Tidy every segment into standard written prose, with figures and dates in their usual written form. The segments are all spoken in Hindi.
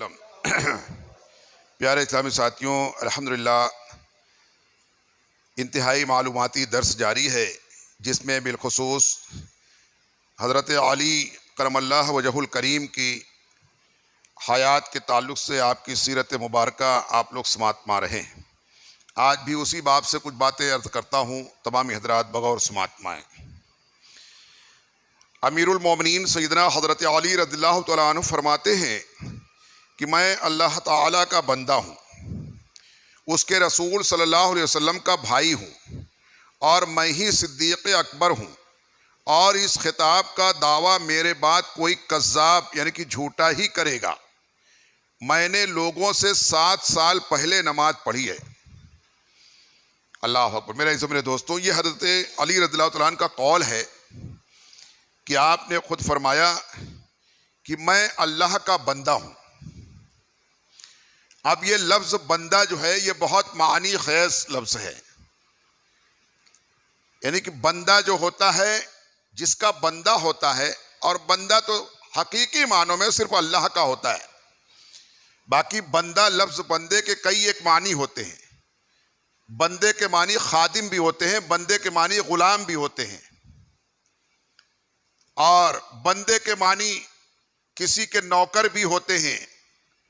वसल्लम। प्यारे इस्लामी साथियों, अल्हम्दुलिल्लाह इंतहाई मालूमाती दर्स जारी है, जिसमें बिलखुसूस हज़रत अली करमल्लाह वजहुल करीम की हयात के ताल्लुक़ से आपकी सीरत मुबारक आप लोग समात मा रहे हैं। आज भी उसी बाब से कुछ बातें अर्ज़ करता हूँ, तमाम हज़रात बगौर समात माएँ। अमीरुल मोमिनीन सैयदना हज़रत अली रज़ियल्लाहु तआला अन्हु फरमाते हैं कि मैं अल्लाह ताला का बंदा हूँ, उसके रसूल सल्लल्लाहु अलैहि वसल्लम का भाई हूँ और मैं ही सिद्दीक़ अकबर हूँ, और इस खिताब का दावा मेरे बाद कोई कज़्ज़ाब यानी कि झूठा ही करेगा। मैंने लोगों से 7 साल पहले नमाज पढ़ी है। अल्लाह अकबर। मेरे इज़्ज़त मेरे दोस्तों, ये हज़रत अली रज़ियल्लाहु तआला अन्हु का कौल है कि आपने खुद फरमाया कि मैं अल्लाह का बंदा हूँ। अब ये लफ्ज़ बंदा जो है ये बहुत मानी ख़ैस लफ्ज़ है, यानी कि बंदा जो होता है, जिसका बंदा होता है, और बंदा तो हकीकी मानों में सिर्फ अल्लाह का होता है। बाकी बंदा लफ्ज़ बंदे के कई एक मानी होते हैं। बंदे के मानी खादिम भी होते हैं, बंदे के मानी गुलाम भी होते हैं, और बंदे के मानी किसी के नौकर भी होते हैं,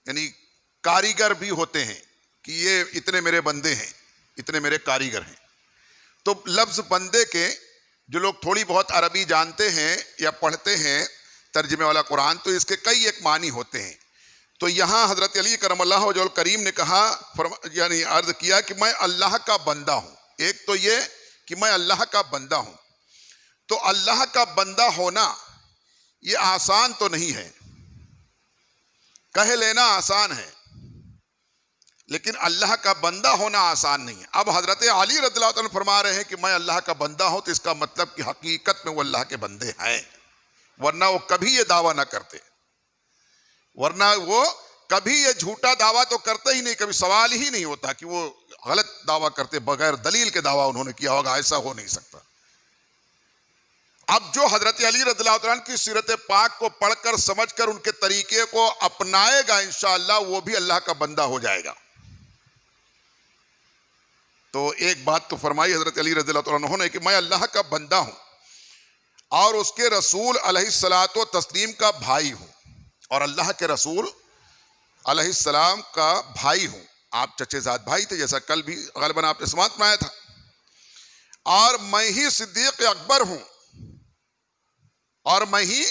यानी कारीगर भी होते हैं कि ये इतने मेरे बंदे हैं, इतने मेरे कारीगर हैं। तो लफ्ज़ बंदे के जो लोग थोड़ी बहुत अरबी जानते हैं या पढ़ते हैं तर्जुमे वाला कुरान, तो इसके कई एक मानी होते हैं। तो यहाँ हज़रत अली करमल्लाहु वजहुल करीम ने कहा, यानी अर्ज़ किया कि मैं अल्लाह का बंदा हूँ। एक तो ये कि मैं अल्लाह का बंदा हूँ, तो अल्लाह का बंदा होना ये आसान तो नहीं है, कह लेना आसान है, लेकिन अल्लाह का बंदा होना आसान नहीं है। अब हज़रत अली रज़ियल्लाहु अन्हु फरमा रहे हैं कि मैं अल्लाह का बंदा हूँ, तो इसका मतलब कि हकीकत में वो अल्लाह के बंदे हैं, वरना वो कभी ये दावा ना करते, वरना वो कभी ये झूठा दावा तो करते ही नहीं, कभी सवाल ही नहीं होता कि वो गलत दावा करते, बगैर दलील के दावा उन्होंने किया होगा, ऐसा हो नहीं सकता। अब जो हज़रत अली रज़ियल्लाहु अन्हु की सीरत पाक को पढ़कर समझकर उनके तरीके को अपनाएगा, इंशाअल्लाह वो भी अल्लाह का बंदा हो जाएगा। तो एक बात तो फरमाई हज़रत अली रज़ियल्लाहु अन्हु ने कि मैं अल्लाह का बंदा हूँ और उसके रसूल अलैहिस्सलातो तस्लीम का भाई हूँ, और अल्लाह के रसूल अलैहिस्सलाम का भाई हूँ। आप चचेज़ाद भाई थे, जैसा कल भी ग़ालिबन आपने समात में आया था। और मैं ही सिद्दीक़ अकबर हूँ, और मैं ही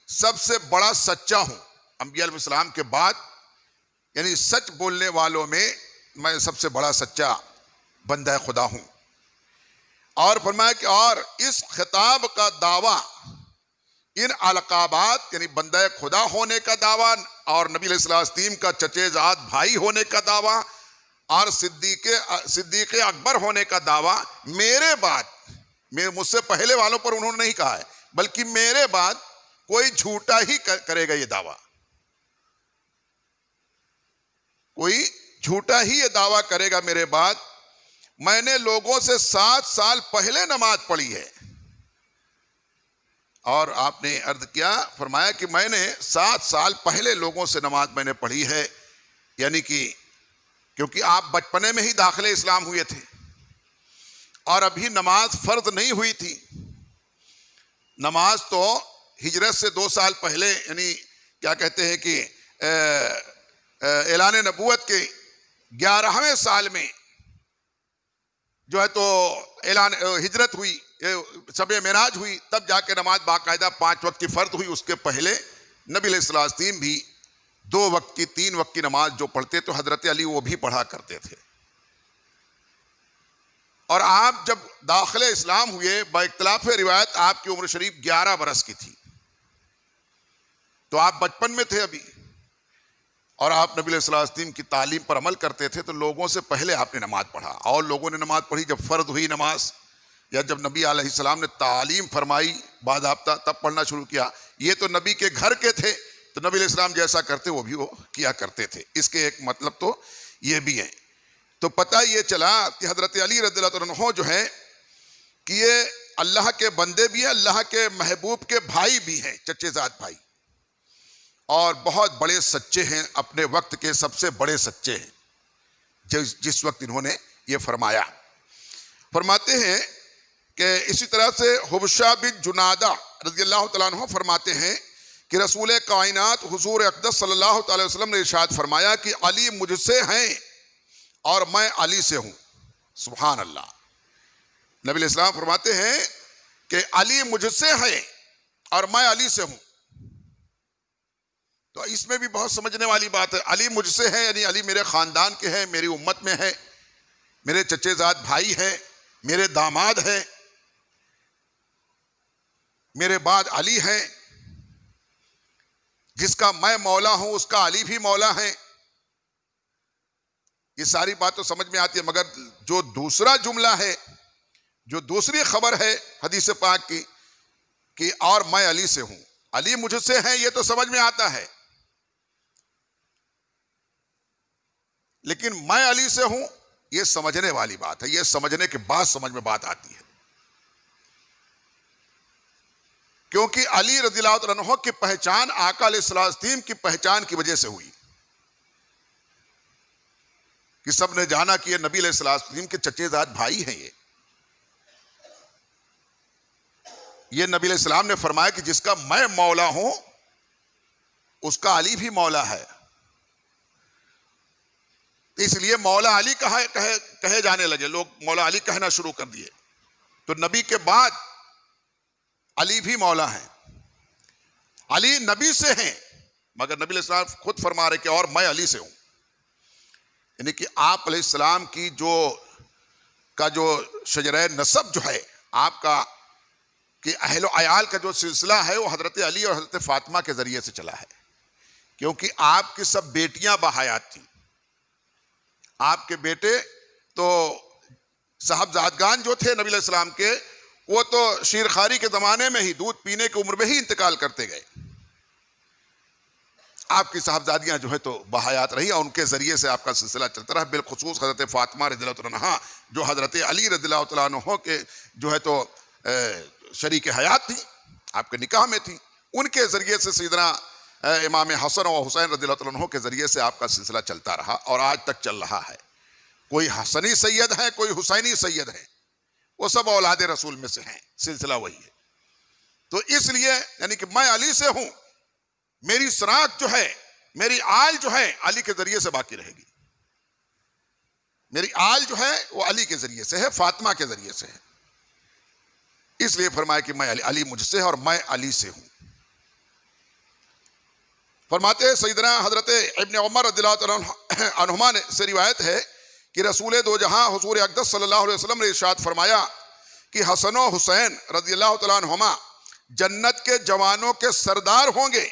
सबसे बड़ा सच्चा हूँ। अंबिया अलैहिस्सलाम के बाद यानी सच बोलने वालों में मैं सबसे बड़ा सच्चा बंदा खुदा हूँ। और फरमाया कि और इस खिताब का दावा, इन अलकाबात यानी बंदा खुदा होने का दावा, और नबी अलैहिस्सलाम का चचेज़ाद भाई होने का दावा, और सिद्दीक़ अकबर होने का दावा मेरे बाद, मुझसे पहले वालों पर उन्होंने नहीं कहा है, बल्कि मेरे बाद कोई झूठा ही करेगा ये दावा, कोई झूठा ही ये दावा करेगा मेरे बाद। मैंने लोगों से 7 साल पहले नमाज पढ़ी है। और आपने अर्ज किया, फरमाया कि मैंने 7 साल पहले लोगों से नमाज मैंने पढ़ी है, यानी कि क्योंकि आप बचपने में ही दाखिले इस्लाम हुए थे और अभी नमाज फ़र्ज नहीं हुई थी। नमाज तो हिजरत से 2 साल पहले, यानी क्या कहते हैं कि ऐलान नबूवत के 11वें साल में जो है तो ऐलान हिजरत हुई, शब-ए मेराज हुई, तब जाके नमाज बाकायदा 5 वक्त की फ़र्ज हुई। उसके पहले नबी अलैहिस्सलाम भी 2 वक्त की, 3 वक्त की नमाज जो पढ़ते तो हज़रत अली वो भी पढ़ा करते थे। और आप जब दाखिले इस्लाम हुए, बइख्तिलाफ़ रिवायत आपकी उम्र शरीफ 11 बरस की थी, तो आप बचपन में थे अभी, और आप नबी अलैहिस्सलाम की तालीम पर अमल करते थे, तो लोगों से पहले आपने नमाज पढ़ा। और लोगों ने नमाज पढ़ी जब फ़र्ज हुई नमाज, या जब नबी अलैहिस्सलाम ने तालीम फरमाई बाज़ाब्ता, तब पढ़ना शुरू किया। ये तो नबी के घर के थे, तो नबी अलैहिस्सलाम जैसा करते वो भी वो किया करते थे। इसके एक मतलब तो ये भी है। तो पता ये चला कि हज़रत अली रज़ियल्लाहु अन्हु जो है कि ये अल्लाह के बंदे भी हैं, अल्लाह के महबूब के भाई भी हैं, चचेज़ाद भाई। और बहुत बड़े सच्चे हैं, अपने वक्त के सबसे बड़े सच्चे हैं। जिस वक्त इन्होंने ये फरमाया, फरमाते हैं कि इसी तरह से हुबशा बिन जुनादा रज़ियल्लाहु तआला अन्हु फरमाते हैं कि रसूल कायनात हुजूर अक़दस सल्लल्लाहु अलैहि वसल्लम ने इरशाद फरमाया कि अली मुझसे हैं और मैं अली से हूं। सुभान अल्लाह। नबी इस्लाम फरमाते हैं कि अली मुझसे है और मैं अली से हूं। तो इसमें भी बहुत समझने वाली बात है। अली मुझसे है यानी अली मेरे खानदान के हैं, मेरी उम्मत में है, मेरे चचेजाद भाई है, मेरे दामाद है, मेरे बाद अली है। जिसका मैं मौला हूं उसका अली भी मौला है। ये सारी बात तो समझ में आती है, मगर जो दूसरा जुमला है, जो दूसरी खबर है हदीस पाक की कि और मैं अली से हूं, अली मुझसे है, ये तो समझ में आता है, लेकिन मैं अली से हूं ये समझने वाली बात है। ये समझने के बाद समझ में बात आती है, क्योंकि अली रज़ियल्लाहु तआला अन्हु की पहचान आका अलैहिस्सलाम की पहचान की वजह से हुई कि सबने जाना कि ये नबी अलैहिस्सलाम के चचेजाद भाई हैं। ये नबी अलैहिस्सलाम ने फरमाया कि जिसका मैं मौला हूं उसका अली भी मौला है। इसलिए मौला अली कहे जाने लगे, लोग मौला अली कहना शुरू कर दिए। तो नबी के बाद अली भी मौला है। अली नबी से हैं, मगर नबी अलैहिस्सलाम खुद फरमा रहे कि और मैं अली से हूं। यानी कि आप अलैहिस्सलाम की जो शजरे नसब जो है आपका, कि अहलो अयाल का जो सिलसिला है वो हजरत अली और हजरत फातिमा के जरिए से चला है, क्योंकि आपकी सब बेटियां बहयात थी। आपके बेटे तो साहबजादगान जो थे नबी अलैहिस्सलाम के, वो तो शीरखारी के ज़माने में ही, दूध पीने की उम्र में ही इंतकाल करते गए। आपकी साहबजादियां जो है तो बहयात रही और उनके ज़रिए से आपका सिलसिला चलता रहा। बिलखुसूस हज़रत फ़ातिमा रज़ियल्लाहु तआला अन्हा जो हज़रत अली रज़ियल्लाहु तआला अन्हु के जो है तो शरीक हयात थी, आपके निकाह में थी, उनके ज़रिए से सैयदना इमाम हसन और हुसैन रज़ियल्लाहु तआला अन्हु के ज़रिए से आपका सिलसिला चलता रहा और आज तक चल रहा है। कोई हसनी सैयद है, कोई हुसैनी सैयद है, वो सब औलाद रसूल में से हैं, सिलसिला वही है। तो इसलिए यानी कि मैं अली से हूं, मेरी शनाख्त जो है, मेरी आल जो है अली के जरिए से बाकी रहेगी। मेरी आल जो है वो अली के जरिए से है, फातिमा के जरिए से है। इसलिए फरमाया कि मैं अली मुझसे है और मैं अली से हूं। फरमाते सैयदना हजरत इब्न उमर रज़ियल्लाहु तआला अन्हुमा से रिवायत है कि रसूल दो जहां हुजूर अक़दस सल्लल्लाहु अलैहि वसल्लम ने इरशाद फरमाया कि हसन और हुसैन रज़ियल्लाहु तआला अन्हुमा जन्नत के जवानों के सरदार होंगे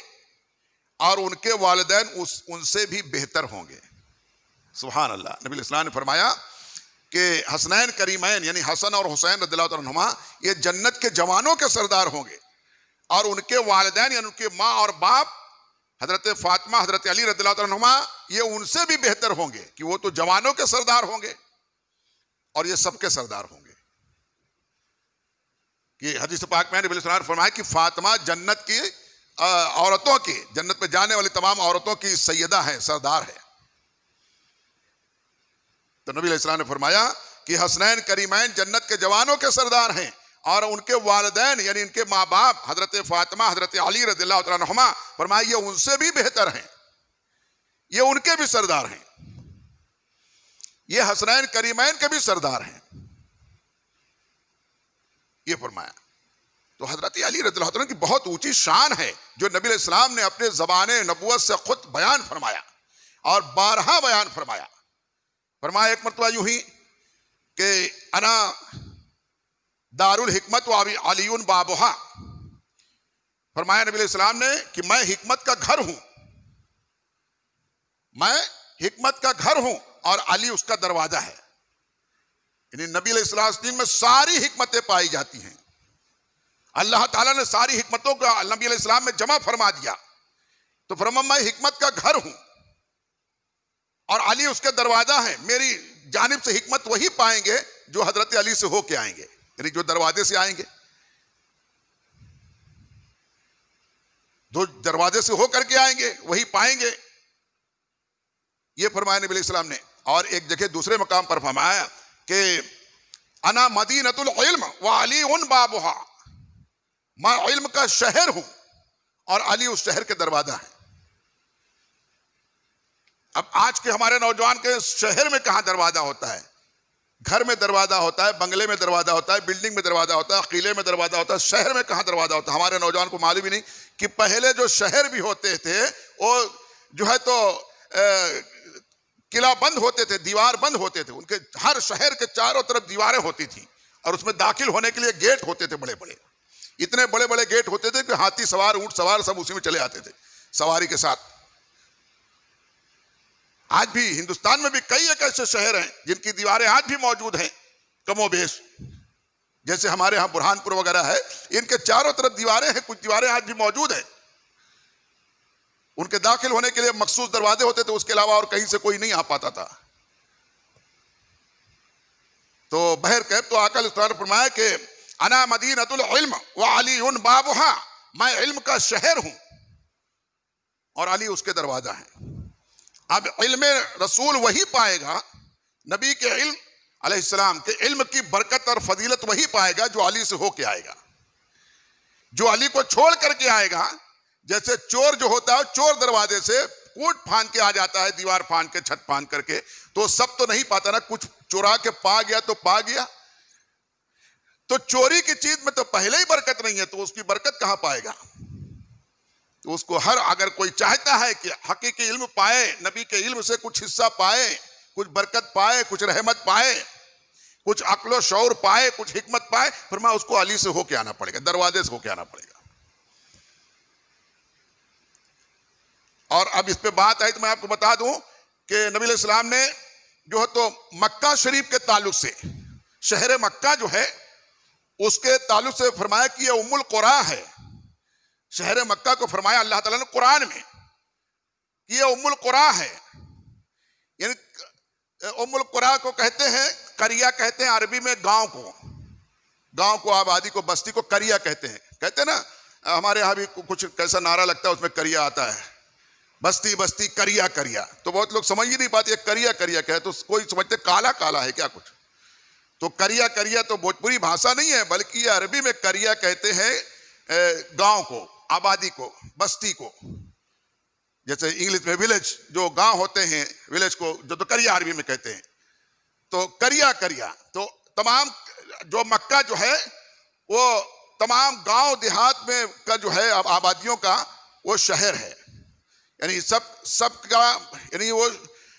और उनके वालिदैन उनसे भी बेहतर होंगे। सुभान अल्लाह। नबी इस्लाम ने फरमाया कि हसनैन करीमैन यानी हसन और हुसैन रज़ियल्लाहु तआला अन्हुमा ये जन्नत के जवानों के सरदार होंगे और उनके वालिदैन यानी उनके माँ और बाप हजरत फातिमा हजरत अली रज़ियल्लाहु तआला अन्हुमा ये उनसे भी बेहतर होंगे, कि वो तो जवानों के सरदार होंगे और ये सबके सरदार होंगे। कि हदीस पाक में नबी सल्लल्लाहु अलैहि वसल्लम ने फरमाया कि फातिमा जन्नत की औरतों की, जन्नत में जाने वाली तमाम औरतों की सैयदा है, सरदार है। तो नबी अलैहि सल्लम ने फरमाया कि हसनैन करीमैन जन्नत के जवानों के सरदार हैं और उनके वालिदैन यानी इनके माँ बाप हजरत फातिमा हजरत अली रज़ियल्लाहु तआला अन्हुमा फरमाया ये उनसे भी बेहतर हैं, ये उनके भी सरदार हैं, ये हसनैन करीमैन के भी सरदार हैं, ये फरमाया। तो हजरत अली रज़ियल्लाहु तआला की बहुत ऊंची शान है जो नबी अलैहिस्सलाम ने अपने ज़बाने नबुव्वत से खुद बयान फरमाया और 12 बयान फरमाया। फरमाया एक मरतबा यूं ही कि अना दारुल हिकमत व अलीउन बाबुहा, फरमाया नबी अलैहिस्सलाम ने कि मैं हिकमत का घर हूं, मैं हिकमत का घर हूं और अली उसका दरवाजा है। यानी नबी अलैहिस्सलाम में सारी हिकमतें पाई जाती हैं। अल्लाह ताला ने सारी हिकमतों का नबी अलैहिस्सलाम में जमा फरमा दिया। तो फरमाया मैं हिकमत का घर हूं और अली उसके दरवाजा है। मेरी जानिब से हिकमत वही पाएंगे जो हजरत अली से होके आएंगे, यानी जो दरवाजे से आएंगे। जो दरवाजे से होकर के आएंगे वही पाएंगे, ये फरमाया नबी अलैहिस्सलाम ने। और एक जगह दूसरे मकाम पर फरमाया कि अना मदीनतुल इल्म व अली उन बाबुहा, मैं इल्म का शहर हूं और अली उस शहर के दरवाजा है। अब आज के हमारे नौजवान के शहर में कहां दरवाजा होता है? घर में दरवाजा होता है, बंगले में दरवाजा होता है, बिल्डिंग में दरवाजा होता है, किले में दरवाजा होता है, शहर में कहां दरवाजा होता है? हमारे नौजवान को मालूम ही नहीं कि पहले जो शहर भी होते थे वो जो है तो किला बंद होते थे, दीवार बंद होते थे, उनके हर शहर के चारों तरफ दीवारें होती थी और उसमें दाखिल होने के लिए गेट होते थे बड़े बड़े, इतने बड़े बड़े गेट होते थे कि हाथी सवार, ऊंट सवार सब उसी में चले आते थे सवारी के साथ। आज भी हिंदुस्तान में भी कई एक ऐसे शहर हैं जिनकी दीवारें आज भी मौजूद हैं कमोबेश, जैसे हमारे यहां बुरहानपुर वगैरह है, इनके चारों तरफ दीवारें हैं, कुछ दीवारें आज भी मौजूद हैं। उनके दाखिल होने के लिए मखसूस दरवाजे होते थे, उसके अलावा और कहीं से कोई नहीं आ पाता था। तो बहरकैफ तो आका अलैहि सलाम ने फरमाया कि अना मदीनतुल इल्म व अली उन बाबुहा, मैं इल्म का शहर हूं और अली उसके दरवाजा है। अब इल्म रसूल वही पाएगा, नबी के इल्म अलैहिस्सलाम के इल्म की बरकत और फजीलत वही पाएगा जो अली से होके आएगा। जो अली को छोड़ करके आएगा, जैसे चोर जो होता है चोर दरवाजे से कूट फांद के आ जाता है, दीवार फांद के, छत फांद करके, तो सब तो नहीं पाता ना, कुछ चुरा के पा गया तो पा गया। तो चोरी की चीज में तो पहले ही बरकत नहीं है, तो उसकी बरकत कहां पाएगा? तो उसको हर, अगर कोई चाहता है कि हकीकी इल्म पाए, नबी के इल्म से कुछ हिस्सा पाए, कुछ बरकत पाए, कुछ रहमत पाए, कुछ अक्ल शौर पाए, कुछ हिकमत पाए, फिर मैं उसको अली से होके आना पड़ेगा, दरवाजे से होके आना पड़ेगा। और अब इस पे बात आई तो मैं आपको बता दूं कि नबी अलैहिस्सलाम ने जो है तो मक्का शरीफ के ताल्लुक से, शहर मक्का जो है उसके ताल्लुक से फरमाया कि यह उम्मुल कुरा है। शहर मक्का को फरमाया अल्लाह ताला ने कुरान में कि यह उम्मुल कुरा है, यानी उम्मुल कुरा को कहते हैं, करिया कहते हैं अरबी में गांव को, आबादी को, बस्ती को करिया कहते हैं। कहते हैं ना, हमारे यहाँ भी कुछ कैसा नारा लगता है, उसमें करिया आता है, बस्ती बस्ती करिया करिया, तो बहुत लोग समझ ही नहीं पाते करिया करिया क्या है, तो कोई समझते काला काला है क्या कुछ। तो करिया करिया तो भोजपुरी भाषा नहीं है, बल्कि ये अरबी में करिया कहते हैं गांव को, आबादी को, बस्ती को। जैसे इंग्लिश में विलेज, जो गांव होते हैं विलेज को जो तो करिया अरबी में कहते हैं, तो करिया करिया। तो तमाम जो मक्का जो है वो तमाम गांव देहात में का जो है आबादियों का वो शहर है, यानी सबका यानी वो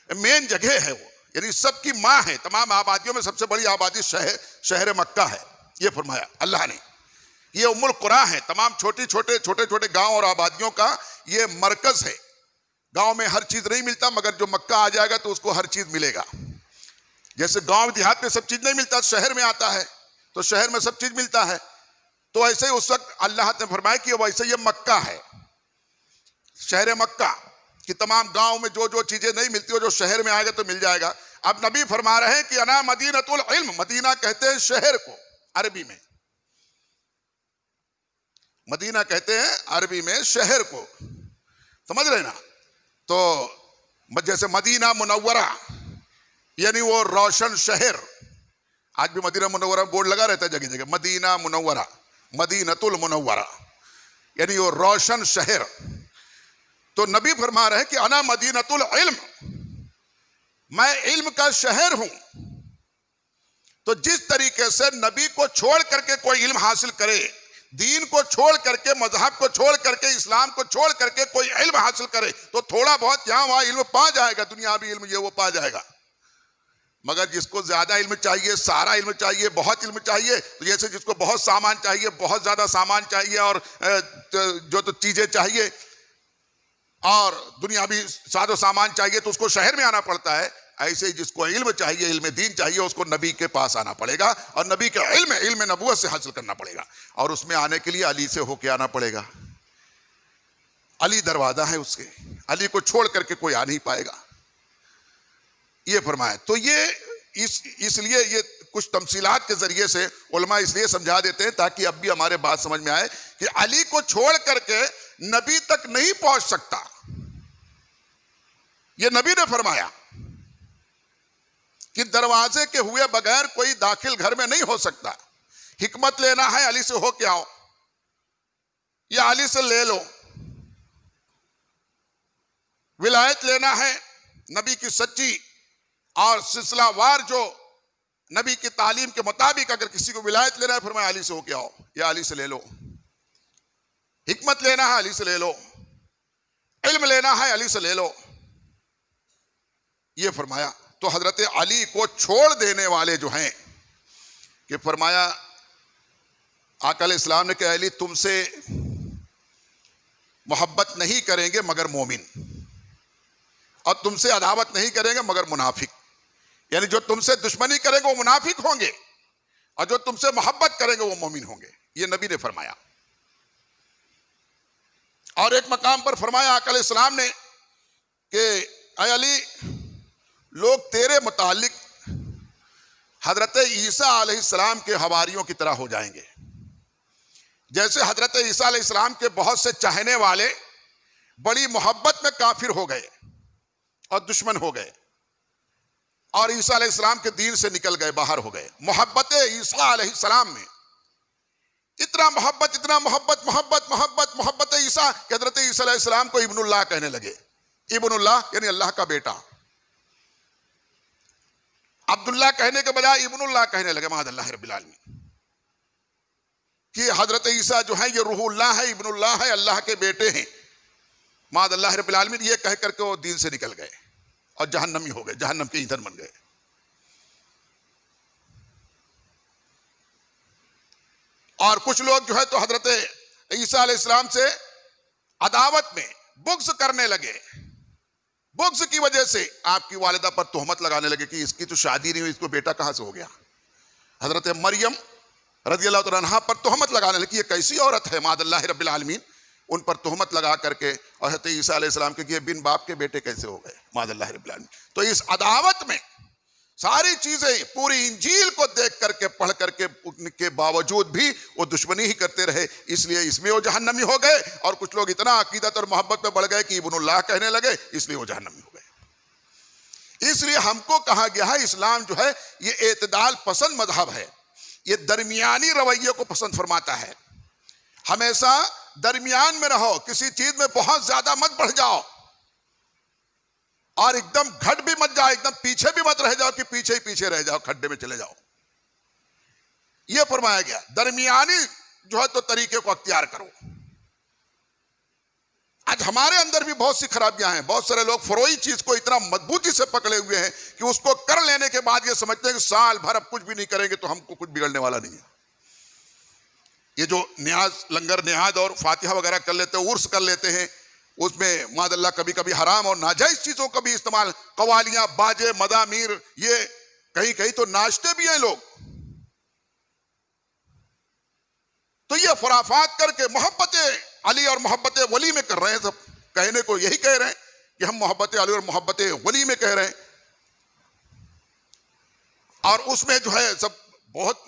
मेन जगह है, वो यानी सबकी माँ है। तमाम आबादियों में सबसे बड़ी आबादी शहर मक्का है, ये फरमाया अल्लाह ने। ये उम्मुल कुरा है, तमाम छोटे छोटे गांव और आबादियों का ये मरकज है। गांव में हर चीज नहीं मिलता, मगर जो मक्का आ जाएगा तो उसको हर चीज मिलेगा। जैसे गांव देहात में सब चीज नहीं मिलता, शहर में आता है तो शहर में सब चीज मिलता है। तो ऐसे ही उस वक्त अल्लाह ने फरमाया कि वैसे ये मक्का है, शहर मक्का कि तमाम गांव में जो जो चीजें नहीं मिलती हो, जो शहर में आएगा तो मिल जाएगा। अब नबी फरमा रहे हैं कि अना मदीनतुल इल्म, मदीना कहते हैं शहर को अरबी में, मदीना कहते हैं अरबी में शहर को, समझ रहे ना। तो जैसे मदीना मुनव्वरा यानी वो रोशन शहर, आज भी मदीना मुनव्वरा बोर्ड लगा रहता है जगह जगह, मदीना मुनव्वरा, मदीनतुल मुनव्वरा यानी वो रोशन शहर। तो नबी फरमा रहे हैं कि अना मदीनतुल इल्म, मैं इल्म का शहर हूं। तो जिस तरीके से नबी को छोड़ करके कोई इल्म हासिल करे, दीन को छोड़ करके, मजहब को छोड़ करके, इस्लाम को छोड़ करके कोई इल्म हासिल करे, तो थोड़ा बहुत यहां वहां इल्म पा जाएगा, दुनियावी इल्म ये वो पा जाएगा। मगर जिसको ज्यादा इल्म चाहिए, सारा इल्म चाहिए, बहुत इल्म चाहिए, तो जैसे जिसको बहुत सामान चाहिए, बहुत ज्यादा सामान चाहिए, और जो तो चीजें चाहिए और दुनियावी सादो सामान चाहिए, तो उसको शहर में आना पड़ता है। ऐसे ही जिसको इल्म चाहिए, इल्म दीन चाहिए, उसको नबी के पास आना पड़ेगा और नबी के इल्म नबूवत से हासिल करना पड़ेगा। और उसमें आने के लिए अली से होके आना पड़ेगा। अली दरवाजा है उसके, अली को छोड़ करके कोई आ नहीं पाएगा, ये फरमाया। तो ये इसलिए ये कुछ तमसीलात के जरिए से उलमा इसलिए समझा देते हैं ताकि अब भी हमारे बात समझ में आए कि अली को छोड़ करके नबी तक नहीं पहुंच सकता। यह नबी ने फरमाया कि दरवाजे के हुए बगैर कोई दाखिल घर में नहीं हो सकता। हिकमत लेना है अली से हो के आओ या अली से ले लो। विलायत लेना है नबी की सच्ची और सिलसिलावार जो नबी की तालीम के मुताबिक अगर किसी को विलायत लेना है फरमाया अली से हो के आओ या अली से ले लो। हिकमत लेना है अली से ले लो, इल्म लेना है अली से ले लो, ये फरमाया। तो हजरत अली को छोड़ देने वाले जो हैं कि फरमाया आका इस्लाम ने कहा अली तुमसे मोहब्बत नहीं करेंगे मगर मोमिन, और तुमसे अदावत नहीं करेंगे मगर मुनाफिक। यानी जो तुमसे दुश्मनी करेंगे वो मुनाफिक होंगे और जो तुमसे मोहब्बत करेंगे वो मोमिन होंगे। ये नबी ने फरमाया। और एक मकाम पर फरमाया आका इस्लाम ने कि ऐ अली लोग तेरे मुतालिक हजरत ईसा अलैहिस्सलाम के हवारियों की तरह हो जाएंगे। जैसे हजरत ईसा अलैहिस्सलाम के बहुत से चाहने वाले बड़ी मोहब्बत में काफिर हो गए और दुश्मन हो गए और ईसा अलैहिस्सलाम के दीन से निकल गए, बाहर हो गए। मोहब्बत ईसा अलैहिस्सलाम में इतना मोहब्बत, इतना मोहब्बत मोहब्बत मोहब्बत मोहब्बत ईसा कि हजरत ईसा अलैहिस्सलाम को इब्नुल्लाह कहने लगे। इब्नुल्लाह यानी अल्लाह का बेटा। अब्दुल्लाह कहने के बजाय इब्नुल्लाह कहने लगे माअल्लाह रब्बिल आलमीन, कि हजरत ईसा जो है ये रूहुल्लाह है, इब्नुल्लाह है, अल्लाह के बेटे हैं माअल्लाह रब्बिल आलमीन। ये कह करके वो दीन से निकल गए और जहन्नमी हो गए, जहन्नम के ईंधन बन गए। और कुछ लोग जो है तो हजरत ईसा अलैहिस्सलाम से अदावत में बुग़्ज़ करने लगे। बुग़्ज़ की वजह से आपकी वालिदा पर तोहमत लगाने लगे कि इसकी तो शादी नहीं हुई, इसको बेटा कहां से हो गया। हजरत मरियम रज़ियल्लाहु तआला अन्हा पर तोहमत लगाने लगी, ये कैसी औरत है माअल्लाह रब्बिल आलमीन। उन पर तोहमत लगा करके और हज़रत ईसा अलैहिस्सलाम के ये बिन बाप के बेटे कैसे हो गए माअल्लाह रब्बिल आलमीन। तो इस अदावत में सारी चीजें पूरी इंजील को देख करके पढ़ करके उनके बावजूद भी वो दुश्मनी ही करते रहे, इसलिए इसमें वो जहन्नमी हो गए। और कुछ लोग इतना अकीदत और मोहब्बत में बढ़ गए कि इब्नुल्लाह कहने लगे, इसलिए वो जहन्नमी हो गए। इसलिए हमको कहा गया है इस्लाम जो है ये एतदाल पसंद मजहब है, ये दरमियानी रवैये को पसंद फरमाता है। हमेशा दरमियान में रहो, किसी चीज में बहुत ज्यादा मत बढ़ जाओ और एकदम घट भी मत जाओ, एकदम पीछे भी मत रह जाओ कि पीछे ही पीछे रह जाओ, खड्डे में चले जाओ। यह फरमाया गया दरमियानी जो है तो तरीके को अख्तियार करो। आज हमारे अंदर भी बहुत सी खराबियां हैं। बहुत सारे लोग फरोई चीज को इतना मजबूती से पकड़े हुए हैं कि उसको कर लेने के बाद ये समझते हैं कि साल भर अब कुछ भी नहीं करेंगे तो हमको कुछ बिगड़ने वाला नहीं है। ये जो न्याज, लंगर न्याज और फातिहा वगैरह कर लेते हैं, उर्स कर लेते हैं, उसमें मादल्ला कभी कभी हराम और नाजायज चीजों का भी इस्तेमाल, कवालियां, बाजे, मदामीर, ये कहीं कहीं तो नाचते भी हैं लोग। तो ये खुराफात करके मोहब्बत अली और मोहब्बत वली में कर रहे हैं। सब कहने को यही कह रहे हैं कि हम मोहब्बत अली और मोहब्बत वली में कह रहे हैं, और उसमें जो है सब बहुत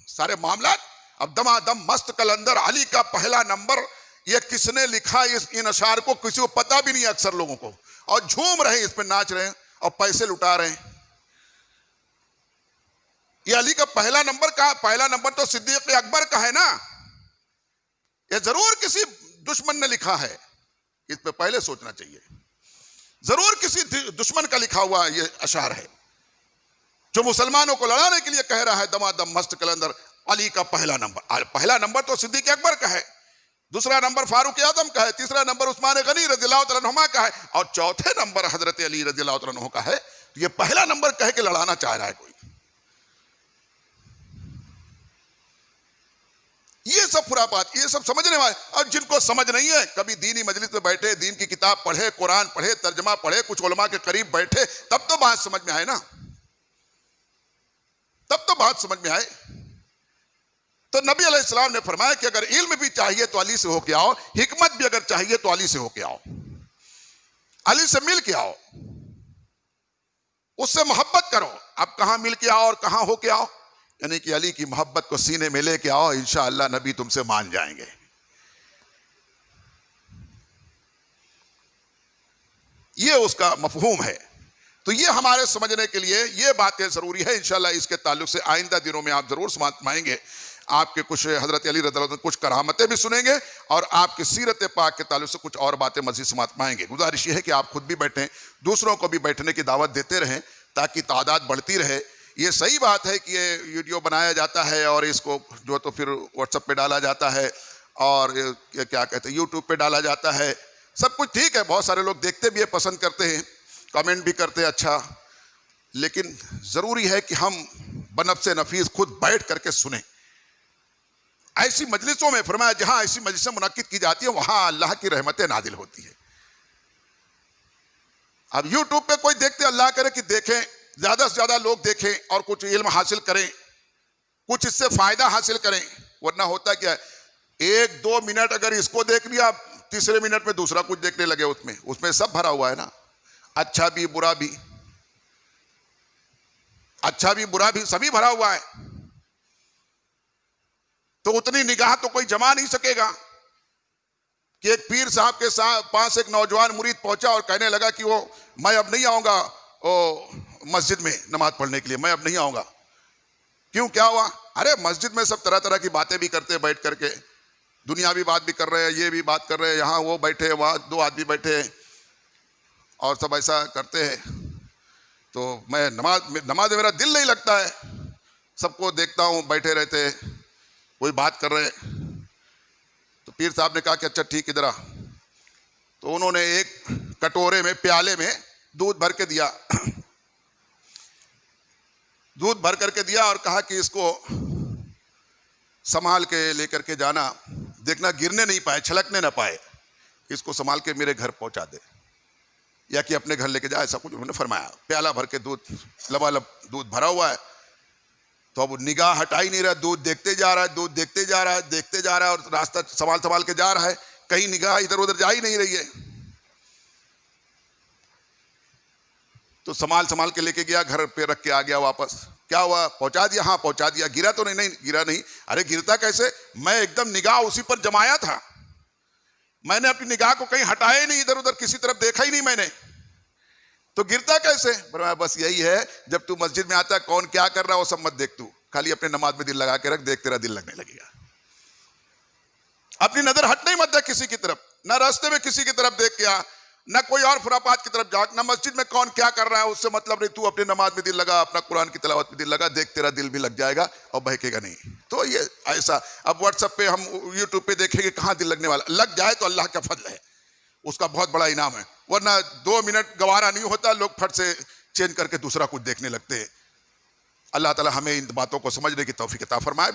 सारे मामला। अब दमादम मस्त कलंदर अली का पहला नंबर, ये किसने लिखा इन अशार को किसी को पता भी नहीं है अक्सर लोगों को, और झूम रहे हैं, इस पर नाच रहे हैं और पैसे लुटा रहे हैं। ये अली का पहला नंबर का, पहला नंबर तो सिद्दीक अकबर का है ना। ये जरूर किसी दुश्मन ने लिखा है, इस पे पहले सोचना चाहिए। जरूर किसी दुश्मन का लिखा हुआ ये अशार है जो मुसलमानों को लड़ाने के लिए कह रहा है दमादम मस्त कलंदर अली का पहला नंबर। पहला नंबर तो सिद्दीक अकबर का है, दूसरा नंबर फारूक आजम का है, तीसरा नंबर उस्मान गनी रज़ियल्लाहु तआला अन्हुमा का है, और चौथे नंबर हजरत अली रज़ियल्लाहु तआला अन्हु का है। तो ये पहला नंबर कह के लड़ाना चाह रहा है कोई। ये सब खुरापात, ये सब समझने वाले। और जिनको समझ नहीं है, कभी दीनी मजलिस में बैठे, दीन की किताब पढ़े, कुरान पढ़े, तर्जमा पढ़े, कुछ उलमा के करीब बैठे, तब तो बात समझ में आए ना, तब तो बात समझ में आए। तो नबी अलैहिस्सलाम ने फरमाया कि अगर इल्म भी चाहिए तो अली से होके आओ, हिकमत भी अगर चाहिए तो अली से होके आओ, अली से मिल के आओ, उससे मोहब्बत करो। अब कहां मिल के आओ और कहां होके आओ, यानी कि अली की मोहब्बत को सीने में लेके आओ, इंशाअल्लाह नबी तुमसे मान जाएंगे। ये उसका मफहूम है। तो ये हमारे समझने के लिए ये बातें जरूरी है। इंशाल्लाह इसके ताल्लुक से आइंदा दिनों में आप जरूर समझ पाएंगे। आपके कुछ हजरत अली रज़ियल्लाहु अन्हु कुछ करामतें भी सुनेंगे और आपकी सीरत पाक के ताल्लुक से कुछ और बातें मज़ीद समझ पाएंगे। गुजारिश ये है कि आप खुद भी बैठें, दूसरों को भी बैठने की दावत देते रहें ताकि तादाद बढ़ती रहे। ये सही बात है कि ये वीडियो बनाया जाता है और इसको जो तो फिर व्हाट्सएप पे डाला जाता है और क्या कहते हैं यूट्यूब पे डाला जाता है। सब कुछ ठीक है, बहुत सारे लोग देखते भी है, पसंद करते हैं, कमेंट भी करते हैं, अच्छा। लेकिन ज़रूरी है कि हम बनफ्से नफीस खुद बैठ करके सुने। ऐसी मजलिसों में फरमाया जहां ऐसी मजलिसें मुनक्किद की जाती है वहां अल्लाह की रहमतें नाजिल होती है। अब यूट्यूब पे कोई देखते, अल्लाह करे कि देखें, ज्यादा से ज्यादा लोग देखें और कुछ इल्म हासिल करें, कुछ इससे फायदा हासिल करें। वरना होता क्या है, 1-2 मिनट अगर इसको देख लिया, तीसरे मिनट में दूसरा कुछ देखने लगे, उसमें सब भरा हुआ है ना, अच्छा भी बुरा भी, अच्छा भी बुरा भी सभी भरा हुआ है। तो उतनी निगाह तो कोई जमा नहीं सकेगा कि एक पीर साहब के पास एक नौजवान मुरीद पहुंचा और कहने लगा कि वो मैं अब नहीं आऊंगा मस्जिद में नमाज पढ़ने के लिए, मैं अब नहीं आऊंगा। क्यों, क्या हुआ? अरे मस्जिद में सब तरह तरह की बातें भी करते हैं बैठ करके, दुनियावी बात भी कर रहे हैं, ये भी बात कर रहे हैं, यहाँ वो बैठे, वहाँ 2 आदमी बैठे और सब ऐसा करते हैं। तो मैं नमाज में मेरा दिल नहीं लगता है, सबको देखता हूँ बैठे रहते, कोई बात कर रहे हैं। तो पीर साहब ने कहा कि अच्छा ठीक, इधर आ। तो उन्होंने एक कटोरे में, प्याले में दूध भर के दिया, दूध भर करके दिया और कहा कि इसको संभाल के लेकर के जाना, देखना गिरने नहीं पाए, छलकने ना पाए, इसको संभाल के मेरे घर पहुंचा दे या कि अपने घर लेके जा, ऐसा कुछ उन्होंने फरमाया। प्याला भर के दूध, लबालब दूध भरा हुआ है। तो अब निगाह हटा ही नहीं रहा, दूध देखते जा रहा है, दूध देखते जा रहा है, देखते जा रहा है और रास्ता संभाल संभाल के जा रहा है, कहीं निगाह इधर उधर जा ही नहीं रही है। तो संभाल के लेके गया, घर पे रख के आ गया वापस। क्या हुआ? पहुंचा दिया? हाँ पहुंचा दिया। गिरा तो नहीं? गिरा नहीं। अरे गिरता कैसे? मैं एकदम निगाह उसी पर जमाया था, मैंने अपनी निगाह को कहीं हटाया ही नहीं, इधर उधर किसी तरफ देखा ही नहीं मैंने, तो गिरता कैसे? बस यही है, जब तू मस्जिद में आता है कौन क्या कर रहा है वो सब मत देख, तू खाली अपने नमाज में दिल लगा के रख, देख तेरा दिल लगने लगेगा। अपनी नजर हटने ही मत दे किसी की तरफ, ना रास्ते में किसी की तरफ देख के आ, ना कोई और खुरापात की तरफ जा, ना मस्जिद में कौन क्या कर रहा है उससे मतलब नहीं, तू अपने नमाज में दिल लगा, अपना कुरान की तिलावत में दिल लगा, देख तेरा दिल भी लग जाएगा और बहकेगा नहीं। तो ये ऐसा, अब व्हाट्सएप पे हम यूट्यूब पे देखेंगे, कहाँ दिल लगने वाला, लग जाए तो अल्लाह का फजल है, उसका बहुत बड़ा इनाम है। वरना 2 मिनट गवारा नहीं होता, लोग फट से चेंज करके दूसरा कुछ देखने लगते हैं। अल्लाह ताला हमें इन बातों को समझने की तौफीक अता फरमाए।